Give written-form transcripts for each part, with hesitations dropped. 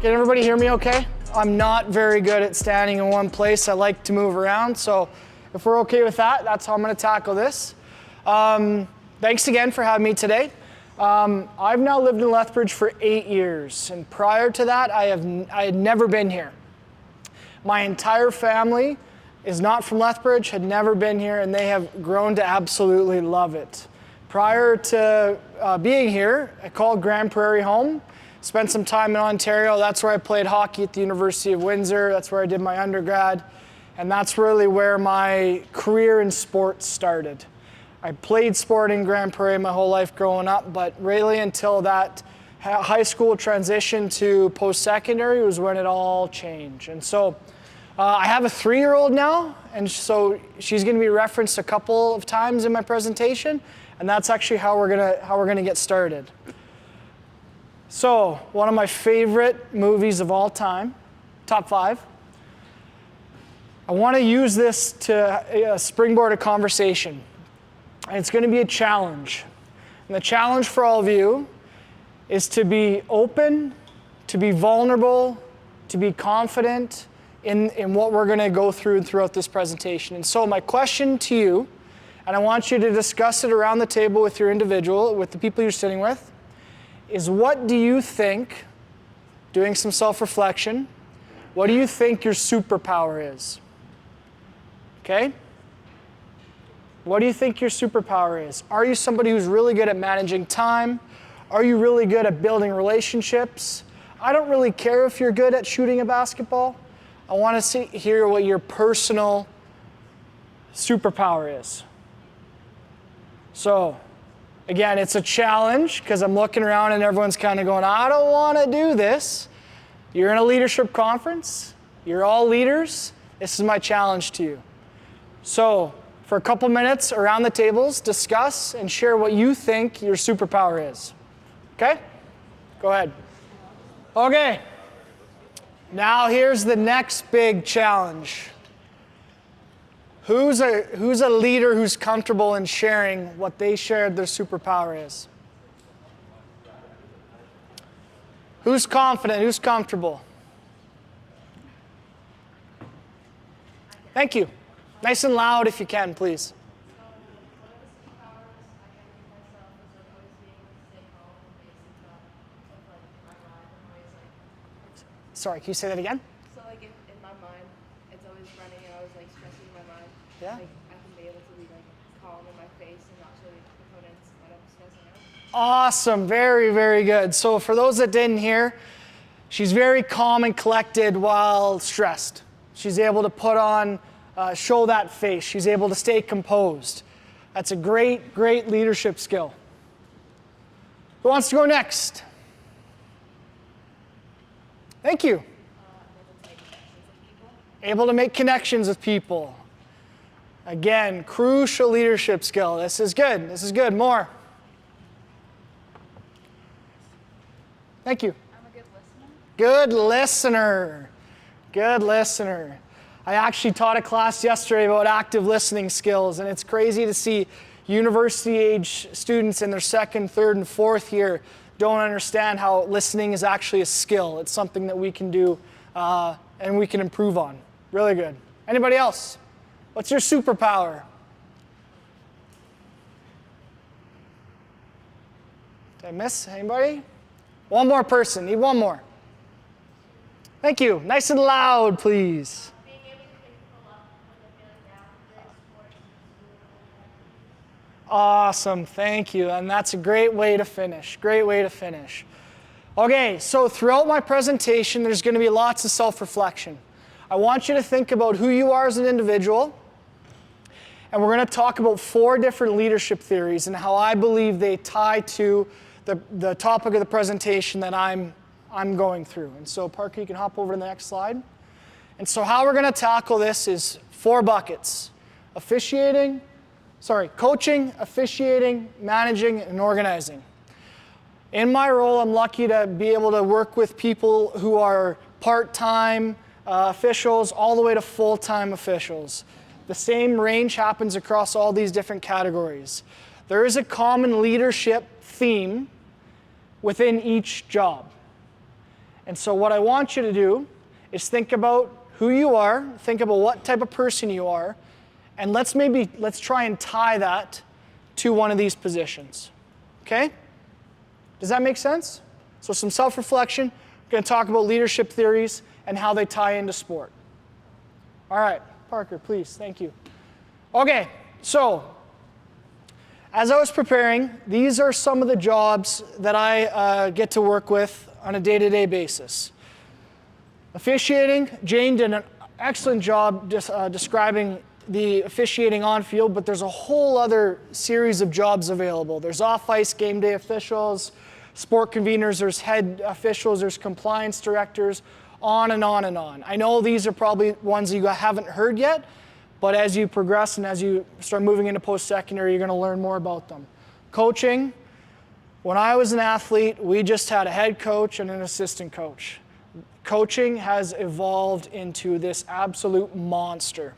Can everybody hear me okay? I'm not very good at standing in one place. I like to move around, so if we're okay with that, that's how I'm going to tackle this. Thanks again for having me today. I've now lived in Lethbridge for 8 years, and prior to that, I had never been here. My entire family is not from Lethbridge, had never been here, and they have grown to absolutely love it. Prior to being here, I called Grand Prairie home, spent some time in Ontario. That's where I played hockey at the University of Windsor. That's where I did my undergrad, and that's really where my career in sports started. I played sport in Grand Prairie my whole life growing up, but really until that high school transition to post-secondary was when it all changed. And so I have a 3-year-old now, and so she's going to be referenced a couple of times in my presentation, and that's actually how we're gonna get started. So, one of my favorite movies of all time, top 5. I want to use this to springboard a conversation. And it's going to be a challenge. And the challenge for all of you is to be open, to be vulnerable, to be confident in what we're going to go through throughout this presentation. And so my question to you, and I want you to discuss it around the table with your individual, with the people you're sitting with, is what do you think, doing some self-reflection, what do you think your superpower is? Okay? What do you think your superpower is? Are you somebody who's really good at managing time? Are you really good at building relationships? I don't really care if you're good at shooting a basketball. I want to hear what your personal superpower is. So, again, it's a challenge because I'm looking around and everyone's kind of going, I don't want to do this. You're in a leadership conference. You're all leaders. This is my challenge to you. So, for a couple minutes around the tables, discuss and share what you think your superpower is. Okay? Go ahead. Okay. Now here's the next big challenge. Who's a leader who's comfortable in sharing what they shared their superpower is? Who's confident? Who's comfortable? Thank you. Nice and loud if you can, please. Sorry, can you say that again? So like in my mind, it's always running and I was like stressing in my mind. Yeah. Like I can be able to be like calm in my face and not show the opponents that I'm stressing out. Awesome, very, very good. So for those that didn't hear, she's very calm and collected while stressed. She's able to put on, show that face. She's able to stay composed. That's a great, great leadership skill. Who wants to go next? Thank you. Able to make connections with people. Again, crucial leadership skill. This is good. This is good. More. Thank you. I'm a good listener. Good listener. Good listener. I actually taught a class yesterday about active listening skills, and it's crazy to see university-age students in their 2nd, 3rd, and 4th year don't understand how listening is actually a skill. It's something that we can do and we can improve on. Really good. Anybody else? What's your superpower? Did I miss anybody? One more person. Need one more. Thank you. Nice and loud, please. Being able to pick people up when they're feeling down during sports. Awesome, thank you. And that's a great way to finish. Great way to finish. Okay, so throughout my presentation, there's going to be lots of self-reflection. I want you to think about who you are as an individual. And we're going to talk about 4 different leadership theories and how I believe they tie to the topic of the presentation that I'm going through. And so, Parker, you can hop over to the next slide. And so how we're going to tackle this is 4 buckets. Coaching, officiating, managing, and organizing. In my role, I'm lucky to be able to work with people who are part-time officials all the way to full-time officials. The same range happens across all these different categories. There is a common leadership theme within each job. And so what I want you to do is think about who you are, think about what type of person you are, and let's try and tie that to one of these positions. Okay? Does that make sense? So some self-reflection. We're going to talk about leadership theories and how they tie into sport. All right, Parker, please. Thank you. Okay, so as I was preparing, these are some of the jobs that I get to work with on a day-to-day basis. Officiating, Jane did an excellent job describing the officiating on field, but there's a whole other series of jobs available. There's off-ice game day officials, sport conveners, there's head officials, there's compliance directors, on and on and on. I know these are probably ones you haven't heard yet, but as you progress and as you start moving into post-secondary, you're going to learn more about them. Coaching, when I was an athlete, we just had a head coach and an assistant coach. Coaching has evolved into this absolute monster.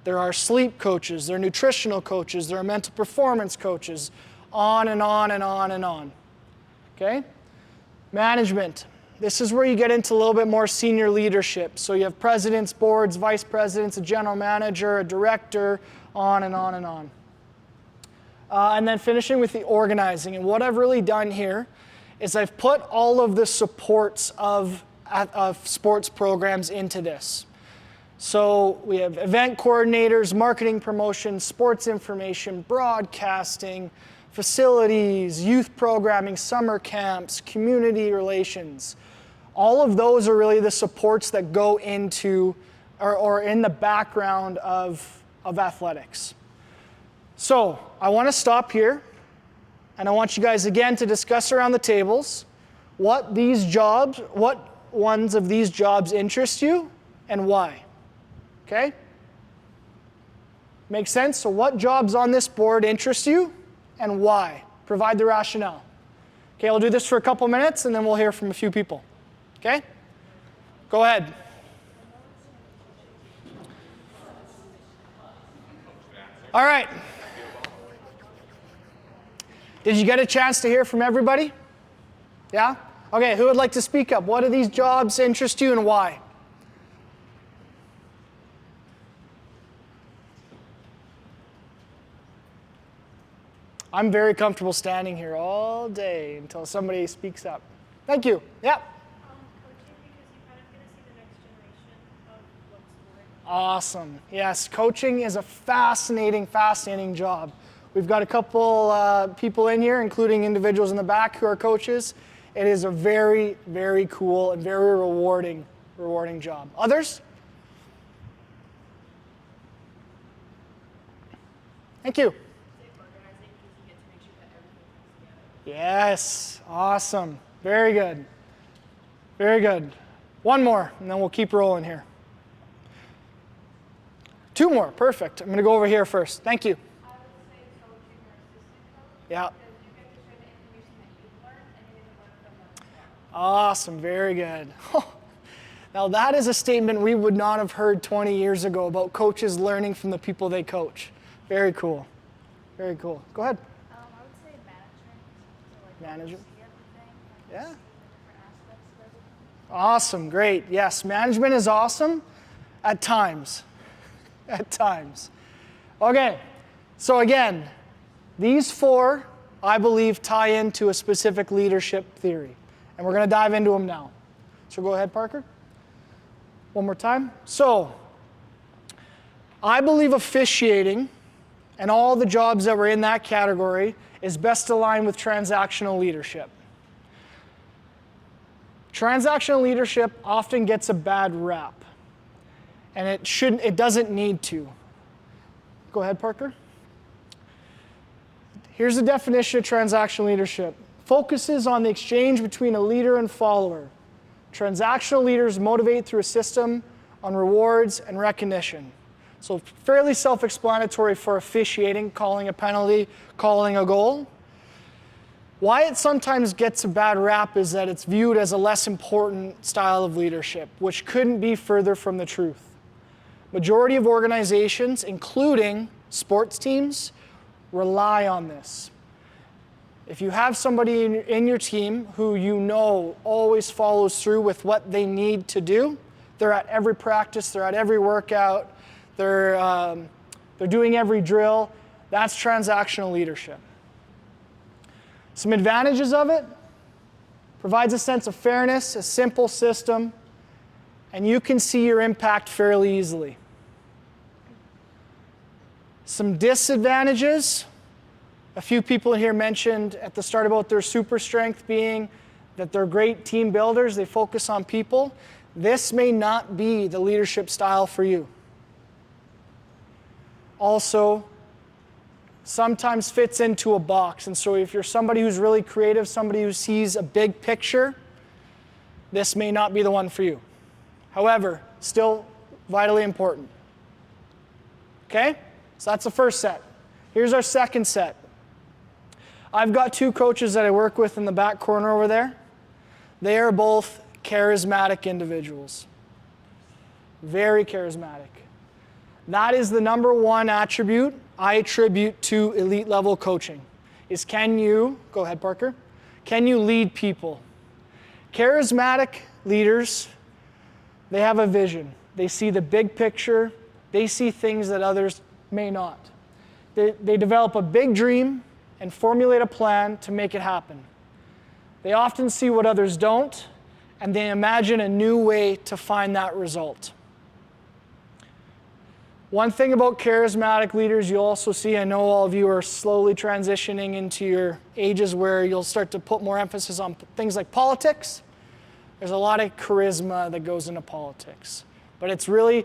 There are sleep coaches, there are nutritional coaches, there are mental performance coaches, on and on and on and on. Okay? Management. This is where you get into a little bit more senior leadership. So you have presidents, boards, vice presidents, a general manager, a director, on and on and on. And then finishing with the organizing. And what I've really done here is I've put all of the supports of sports programs into this. So we have event coordinators, marketing promotions, sports information, broadcasting, facilities, youth programming, summer camps, community relations. All of those are really the supports that go into or in the background of athletics. So I want to stop here, and I want you guys again to discuss around the tables what ones of these jobs interest you and why. Okay? Make sense? So what jobs on this board interest you and why? Provide the rationale. Okay, we'll do this for a couple minutes and then we'll hear from a few people. Okay? Go ahead. All right. Did you get a chance to hear from everybody? Yeah? Okay, who would like to speak up? What do these jobs interest you and why? I'm very comfortable standing here all day until somebody speaks up. Thank you. Yeah. Coaching, because you kind of get to see the next generation of what's going on. Awesome. Yes, coaching is a fascinating, fascinating job. We've got a couple people in here, including individuals in the back who are coaches. It is a very, very cool and very rewarding job. Others? Thank you. Yes, awesome. Very good. Very good. One more, and then we'll keep rolling here. Two more, perfect. I'm going to go over here first. Thank you. I would say coaching or assistant coach. Yeah. Because you get to share the information that you've learned and you get to learn from them as well. Awesome, very good. Now that is a statement we would not have heard 20 years ago about coaches learning from the people they coach. Very cool. Very cool. Go ahead. I would say management. So Manager. see everything. Yeah. See the different aspects of everything. Awesome, great. Yes, management is awesome at times. At times. Okay, so again, these four, I believe, tie into a specific leadership theory. And we're going to dive into them now. So go ahead, Parker. One more time. So, I believe officiating and all the jobs that were in that category is best aligned with transactional leadership. Transactional leadership often gets a bad rap, and it doesn't need to. Go ahead, Parker. Here's the definition of transactional leadership. Focuses on the exchange between a leader and follower. Transactional leaders motivate through a system on rewards and recognition. So fairly self-explanatory for officiating, calling a penalty, calling a goal. Why it sometimes gets a bad rap is that it's viewed as a less important style of leadership, which couldn't be further from the truth. Majority of organizations, including sports teams, rely on this. If you have somebody in your team who you know always follows through with what they need to do, they're at every practice, they're at every workout, they're doing every drill, that's transactional leadership. Some advantages of it: provides a sense of fairness, a simple system, and you can see your impact fairly easily. Some disadvantages: a few people here mentioned at the start about their super strength being that they're great team builders, they focus on people. This may not be the leadership style for you. Also, sometimes fits into a box, and so if you're somebody who's really creative, somebody who sees a big picture, this may not be the one for you. However, still vitally important. Okay? So that's the first set. Here's our second set. I've got two coaches that I work with in the back corner over there. They are both charismatic individuals. Very charismatic. That is the number one attribute I attribute to elite level coaching, is can you, go ahead Parker, can you lead people? Charismatic leaders, they have a vision. They see the big picture. They see things that others may not. They develop a big dream and formulate a plan to make it happen. They often see what others don't, and they imagine a new way to find that result. One thing about charismatic leaders you'll also see, I know all of you are slowly transitioning into your ages where you'll start to put more emphasis on things like politics. There's a lot of charisma that goes into politics. But it's really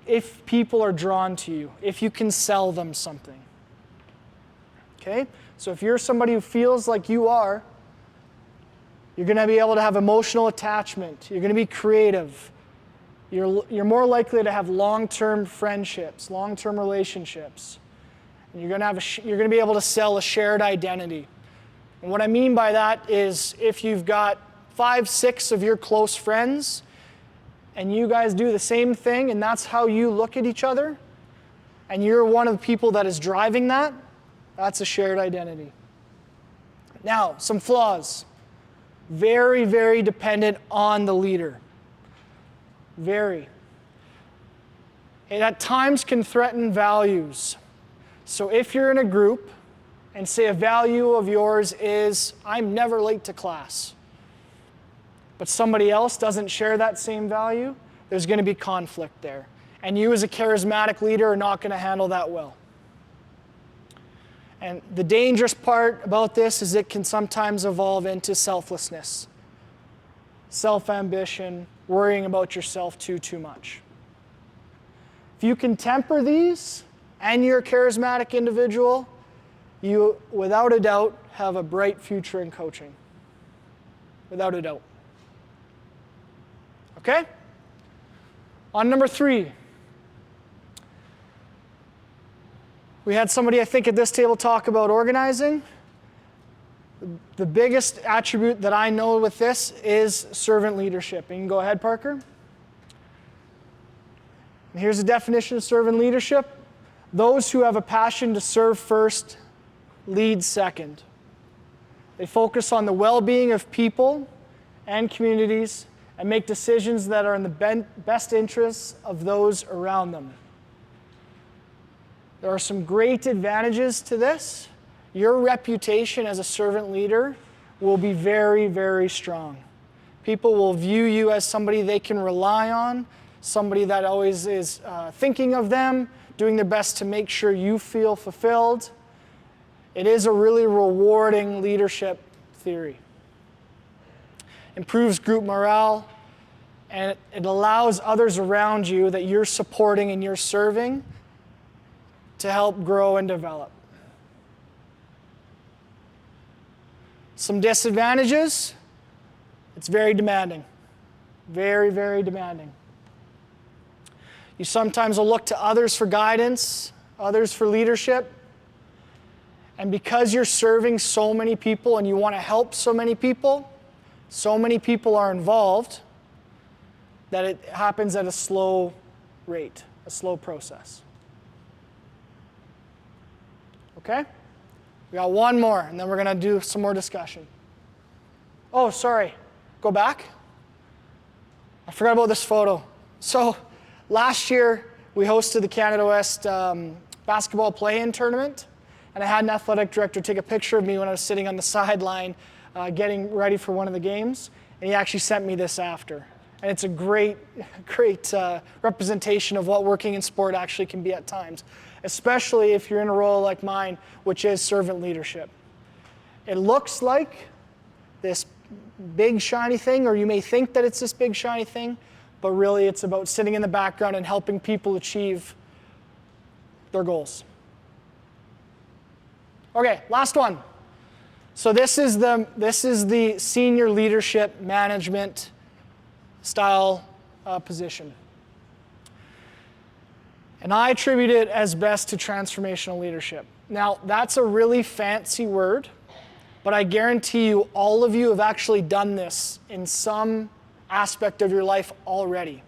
if people are drawn to you, if you can sell them something. Okay? So if you're somebody who feels like you are, you're going to be able to have emotional attachment. You're going to be creative. You're more likely to have long-term friendships, long-term relationships. And you're going to be able to sell a shared identity. And what I mean by that is if you've got 5, 6 of your close friends and you guys do the same thing and that's how you look at each other, and you're one of the people that is driving that, that's a shared identity. Now, some flaws. Very, very dependent on the leader. Very. It at times can threaten values. So if you're in a group and say a value of yours is, I'm never late to class, but somebody else doesn't share that same value, there's going to be conflict there. And you as a charismatic leader are not going to handle that well. And the dangerous part about this is it can sometimes evolve into selflessness, self-ambition, worrying about yourself too much. If you can temper these and you're a charismatic individual, you, without a doubt, have a bright future in coaching. Without a doubt. Okay? On number 3. We had somebody, I think, at this table talk about organizing. The biggest attribute that I know with this is servant leadership. And you can go ahead, Parker. And here's the definition of servant leadership. Those who have a passion to serve first, lead second. They focus on the well-being of people and communities and make decisions that are in the best interests of those around them. There are some great advantages to this. Your reputation as a servant leader will be very, very strong. People will view you as somebody they can rely on, somebody that always is thinking of them, doing their best to make sure you feel fulfilled. It is a really rewarding leadership theory. Improves group morale, and it allows others around you that you're supporting and you're serving to help grow and develop. Some disadvantages: it's very demanding. Very, very demanding. You sometimes will look to others for guidance, others for leadership. And because you're serving so many people and you want to help so many people are involved that it happens at a slow rate, a slow process. Okay? We got one more, and then we're going to do some more discussion. Oh, sorry. Go back. I forgot about this photo. So last year, we hosted the Canada West basketball play-in tournament, and I had an athletic director take a picture of me when I was sitting on the sideline getting ready for one of the games, and he actually sent me this after. And it's a great representation of what working in sport actually can be at times, especially if you're in a role like mine, which is servant leadership. It looks like this big shiny thing, or you may think that it's this big shiny thing, but really it's about sitting in the background and helping people achieve their goals. Okay, last one. So this is the senior leadership management style position. And I attribute it as best to transformational leadership. Now, that's a really fancy word, but I guarantee you all of you have actually done this in some aspect of your life already.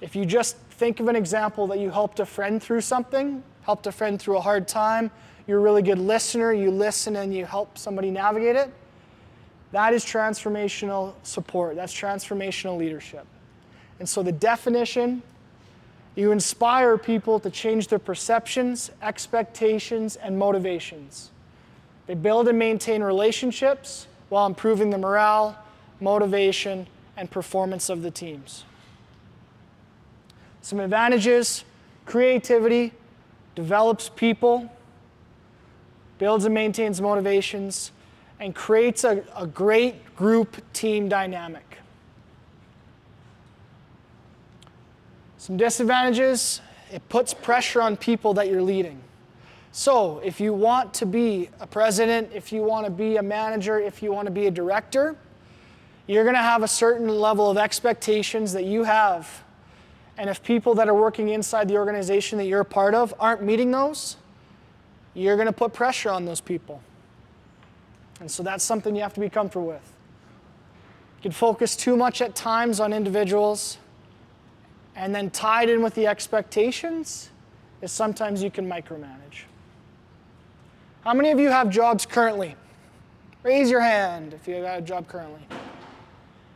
If you just think of an example that you helped a friend through something, helped a friend through a hard time, you're a really good listener, you listen and you help somebody navigate it, that is transformational support. That's transformational leadership. And so the definition, you inspire people to change their perceptions, expectations, and motivations. They build and maintain relationships while improving the morale, motivation, and performance of the teams. Some advantages: creativity, develops people, builds and maintains motivations, and creates a great group team dynamic. Some disadvantages: it puts pressure on people that you're leading. So if you want to be a president, if you want to be a manager, if you want to be a director, you're going to have a certain level of expectations that you have. And if people that are working inside the organization that you're a part of aren't meeting those, you're going to put pressure on those people. And so that's something you have to be comfortable with. You can focus too much at times on individuals, and then tied in with the expectations is sometimes you can micromanage. How many of you have jobs currently? Raise your hand if you have a job currently.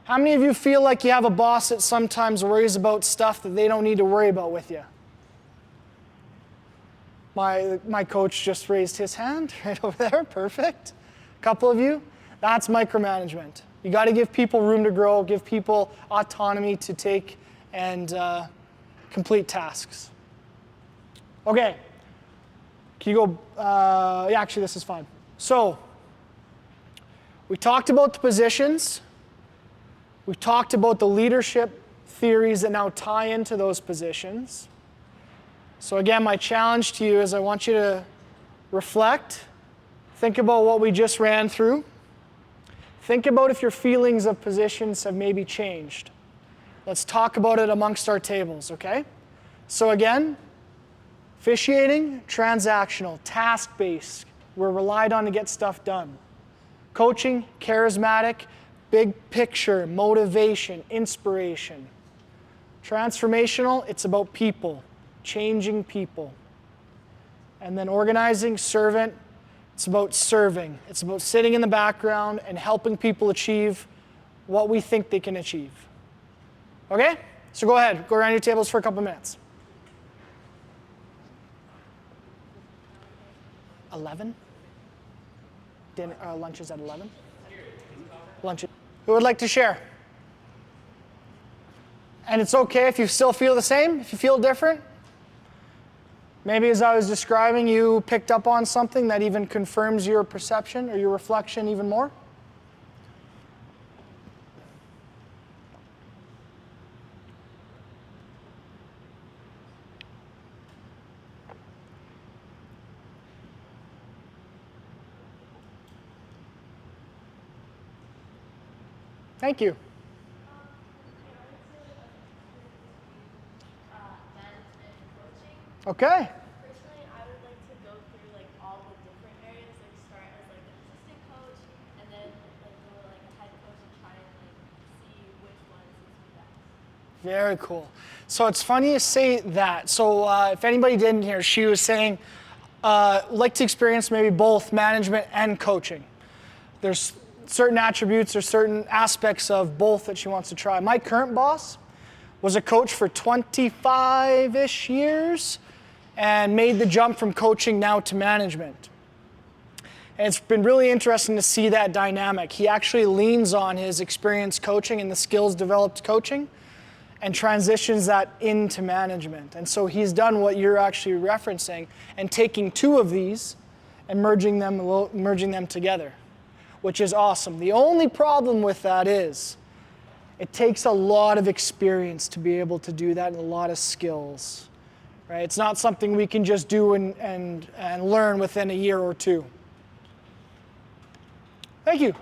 How many of you feel like you have a boss that sometimes worries about stuff that they don't need to worry about with you? My coach just raised his hand right over there. Perfect. A couple of you. That's micromanagement. You got to give people room to grow, give people autonomy to take and complete tasks. Okay. Can you go? Yeah, actually, this is fine. So, we talked about the positions. We talked about the leadership theories that now tie into those positions. So again, my challenge to you is I want you to reflect, think about what we just ran through. Think about if your feelings of positions have maybe changed. Let's talk about it amongst our tables, okay? So again, officiating, transactional, task-based. We're relied on to get stuff done. Coaching, charismatic, big picture, motivation, inspiration. Transformational, it's about people, changing people. And then organizing, servant, it's about serving. It's about sitting in the background and helping people achieve what we think they can achieve. Okay? So go ahead, go around your tables for a couple minutes. 11? Lunch is at 11? Lunch. Who would like to share? And it's okay if you still feel the same, if you feel different. Maybe as I was describing, you picked up on something that even confirms your perception or your reflection even more. Thank you. Okay. Personally, I would like to go through like all the different areas, like start as like an assistant coach, and then like go to like a head coach and try and like see which one suits me best. Very cool. So it's funny you say that. So if anybody didn't hear, she was saying, like to experience maybe both management and coaching. There's certain attributes or certain aspects of both that she wants to try. My current boss was a coach for 25-ish years and made the jump from coaching now to management. And it's been really interesting to see that dynamic. He actually leans on his experience coaching and the skills developed coaching and transitions that into management. And so he's done what you're actually referencing and taking two of these and merging them together, which is awesome. The only problem with that is it takes a lot of experience to be able to do that and a lot of skills. Right? It's not something we can just do and learn within a year or two. Thank you.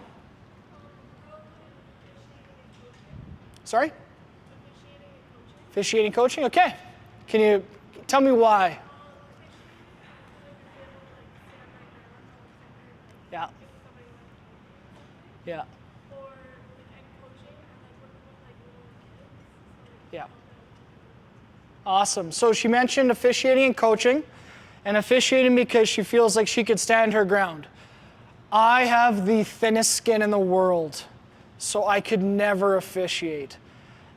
Sorry? Officiating coaching? Okay. Can you tell me why? Yeah. Yeah. Yeah. Awesome. So she mentioned officiating and coaching, and officiating because she feels like she could stand her ground. I have the thinnest skin in the world, so I could never officiate.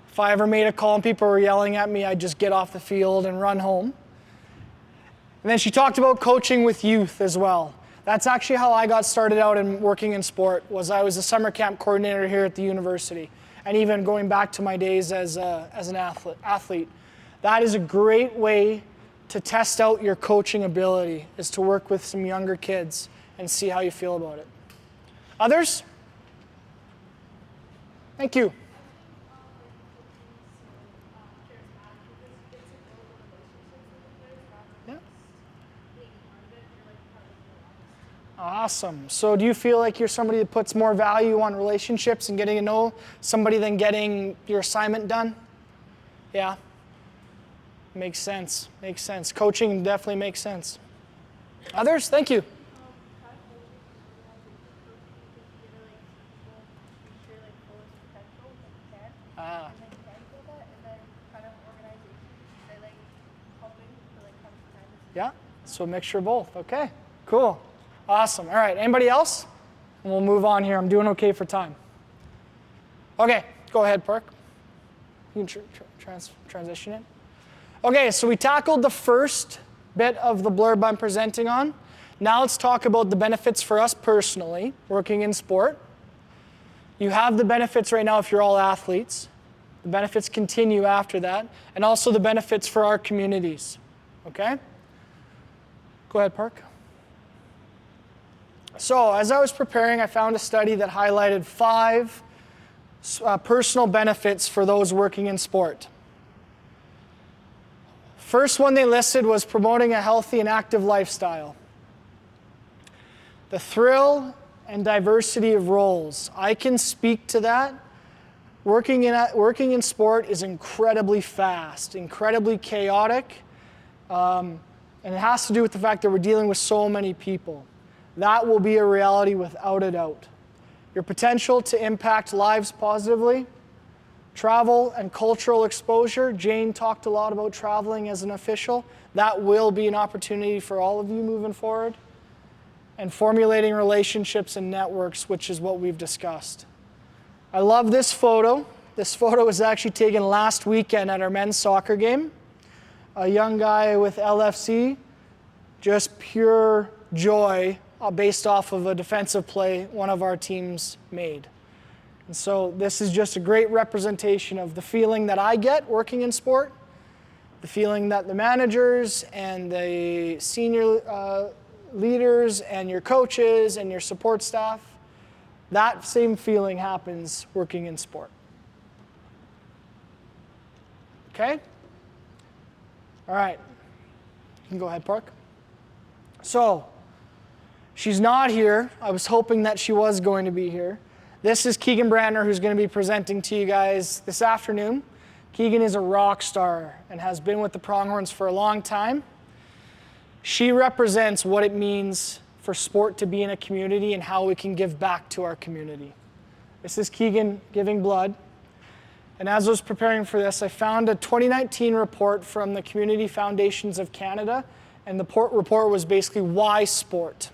If I ever made a call and people were yelling at me, I'd just get off the field and run home. And then she talked about coaching with youth as well. That's actually how I got started out in working in sport, was I was a summer camp coordinator here at the university, and even going back to my days as an athlete. That is a great way to test out your coaching ability, is to work with some younger kids and see how you feel about it. Others? Thank you. Yeah. Awesome. So do you feel like you're somebody that puts more value on relationships and getting to know somebody than getting your assignment done? Yeah. Makes sense. Makes sense. Coaching definitely makes sense. Others? Thank you. Yeah, so a mixture of both. Okay, cool. Awesome. All right, anybody else? And we'll move on here. I'm doing okay for time. Okay, go ahead, Park. You can transition it. Okay, so we tackled the first bit of the blurb I'm presenting on. Now let's talk about the benefits for us personally, working in sport. You have the benefits right now if you're all athletes. The benefits continue after that, and also the benefits for our communities. Okay? Go ahead, Park. So, as I was preparing, I found a study that highlighted 5 personal benefits for those working in sport. First one they listed was promoting a healthy and active lifestyle. The thrill and diversity of roles. I can speak to that. Working in sport is incredibly fast, incredibly chaotic, and it has to do with the fact that we're dealing with so many people. That will be a reality without a doubt. Your potential to impact lives positively, travel and cultural exposure. Jane talked a lot about traveling as an official. That will be an opportunity for all of you moving forward. And formulating relationships and networks, which is what we've discussed. I love this photo. This photo was actually taken last weekend at our men's soccer game. A young guy with LFC, just pure joy based off of a defensive play one of our teams made. And so this is just a great representation of the feeling that I get working in sport, the feeling that the managers and the senior leaders and your coaches and your support staff, that same feeling happens working in sport. Okay? All right. You can go ahead, Park. So, she's not here. I was hoping that she was going to be here. This is Keegan Brandner, who's going to be presenting to you guys this afternoon. Keegan is a rock star and has been with the Pronghorns for a long time. She represents what it means for sport to be in a community and how we can give back to our community. This is Keegan giving blood. And as I was preparing for this, I found a 2019 report from the Community Foundations of Canada And the report was basically why sport.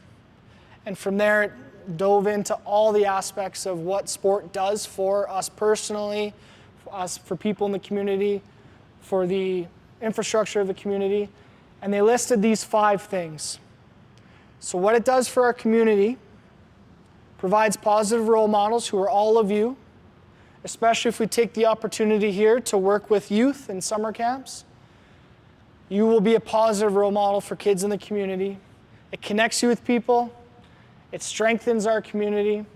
And from there, it dove into all the aspects of what sport does for us personally, for people in the community, for the infrastructure of the community. And they listed these 5 things. So what it does for our community: provides positive role models who are all of you, especially if we take the opportunity here to work with youth in summer camps. You will be a positive role model for kids in the community. It connects you with people. It strengthens our community.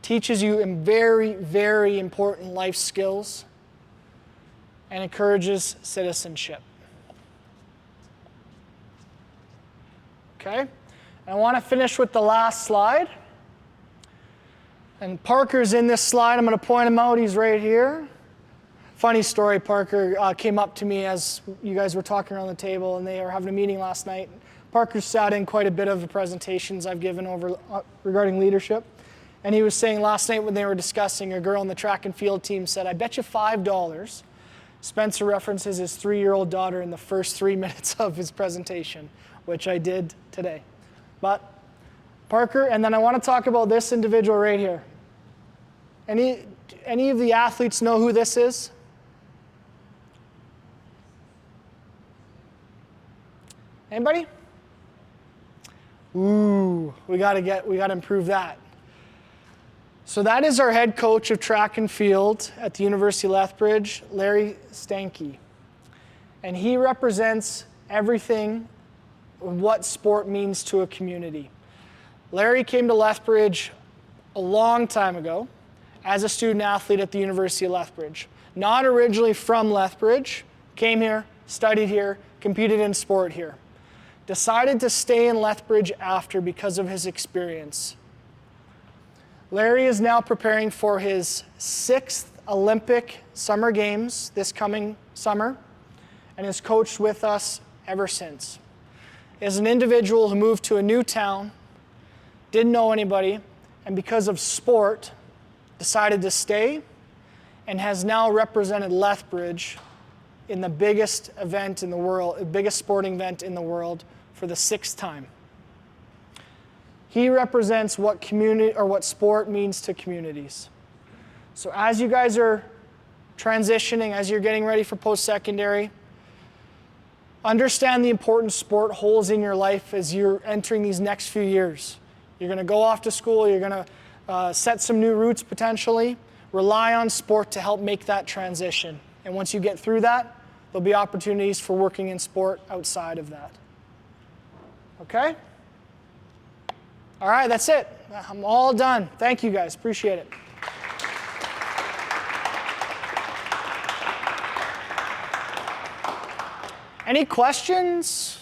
Teaches you very, very important life skills. And encourages citizenship. Okay? And I want to finish with the last slide. And Parker's in this slide. I'm going to point him out. He's right here. Funny story, Parker came up to me as you guys were talking around the table, and they were having a meeting last night. Parker sat in quite a bit of the presentations I've given over regarding leadership. And he was saying last night when they were discussing, a girl on the track and field team said, "I bet you $5 Spencer references his 3-year-old daughter in the first 3 minutes of his presentation," which I did today. But Parker, and then I want to talk about this individual right here. Any of the athletes know who this is? Anybody? Ooh, we got to improve that. So that is our head coach of track and field at the University of Lethbridge, Larry Stanke. And he represents everything what sport means to a community. Larry came to Lethbridge a long time ago as a student athlete at the University of Lethbridge. Not originally from Lethbridge, came here, studied here, competed in sport here. Decided to stay in Lethbridge after because of his experience. Larry is now preparing for his 6th Olympic Summer Games this coming summer and has coached with us ever since. As an individual who moved to a new town, didn't know anybody, and because of sport, decided to stay and has now represented Lethbridge in the biggest event in the world, the biggest sporting event in the world for the 6th time. He represents what community or what sport means to communities. So as you guys are transitioning, as you're getting ready for post-secondary, understand the importance sport holds in your life as you're entering these next few years. You're going to go off to school, you're going to set some new roots potentially. Rely on sport to help make that transition. And once you get through that, there'll be opportunities for working in sport outside of that. Okay? All right, that's it. I'm all done. Thank you guys. Appreciate it. Any questions?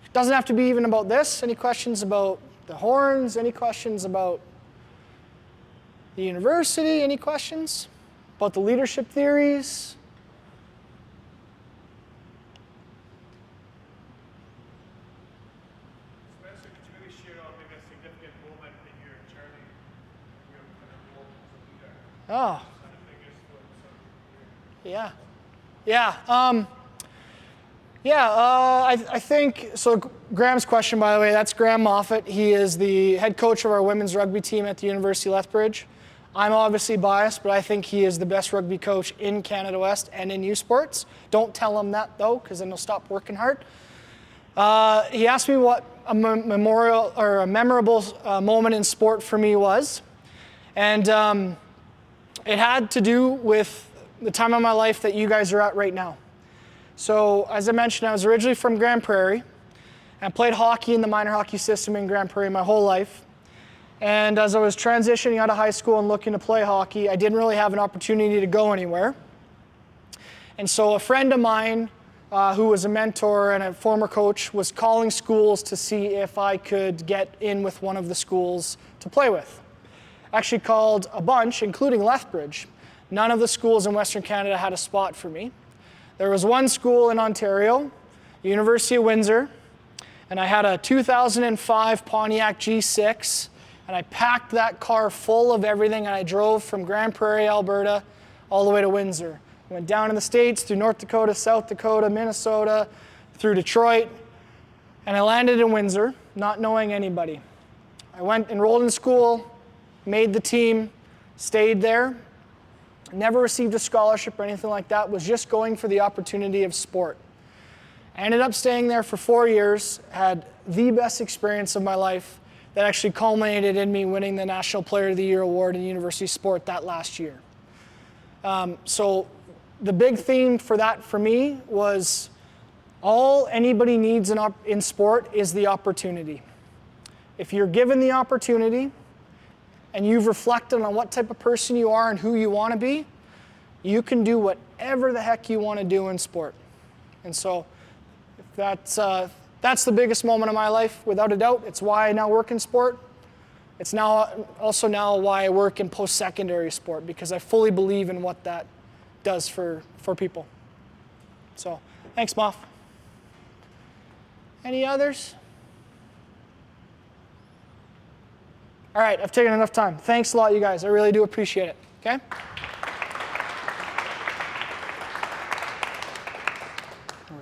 It doesn't have to be even about this. Any questions about the horns? Any questions about the university? Any questions about the leadership theories? Oh. Yeah. Yeah. I think, so Graham's question, by the way, that's Graham Moffat. He is the head coach of our women's rugby team at the University of Lethbridge. I'm obviously biased, but I think he is the best rugby coach in Canada West and in USports. Don't tell him that, though, because then he'll stop working hard. He asked me what a memorable or a memorable moment in sport for me was. And it had to do with the time of my life that you guys are at right now. So, as I mentioned, I was originally from Grand Prairie. I played hockey in the minor hockey system in Grand Prairie my whole life. And as I was transitioning out of high school and looking to play hockey, I didn't really have an opportunity to go anywhere. And so a friend of mine who was a mentor and a former coach was calling schools to see if I could get in with one of the schools to play with. Actually called a bunch, including Lethbridge. None of the schools in Western Canada had a spot for me. There was one school in Ontario, University of Windsor, and I had a 2005 Pontiac G6, and I packed that car full of everything, and I drove from Grand Prairie, Alberta, all the way to Windsor. Went down in the States, through North Dakota, South Dakota, Minnesota, through Detroit, And I landed in Windsor, not knowing anybody. I went, enrolled in school, made the team, stayed there, never received a scholarship or anything like that, was just going for the opportunity of sport. I ended up staying there for 4 years, had the best experience of my life that actually culminated in me winning the National Player of the Year award in University Sport that last year. So the big theme for that for me was all anybody needs in sport is the opportunity. If you're given the opportunity and you've reflected on what type of person you are and who you want to be, you can do whatever the heck you want to do in sport. And so that's the biggest moment of my life, without a doubt. It's why I now work in sport. It's now also why I work in post-secondary sport, because I fully believe in what that does for people. So thanks, Moff. Any others? All right, I've taken enough time. Thanks a lot, you guys. I really do appreciate it. Okay?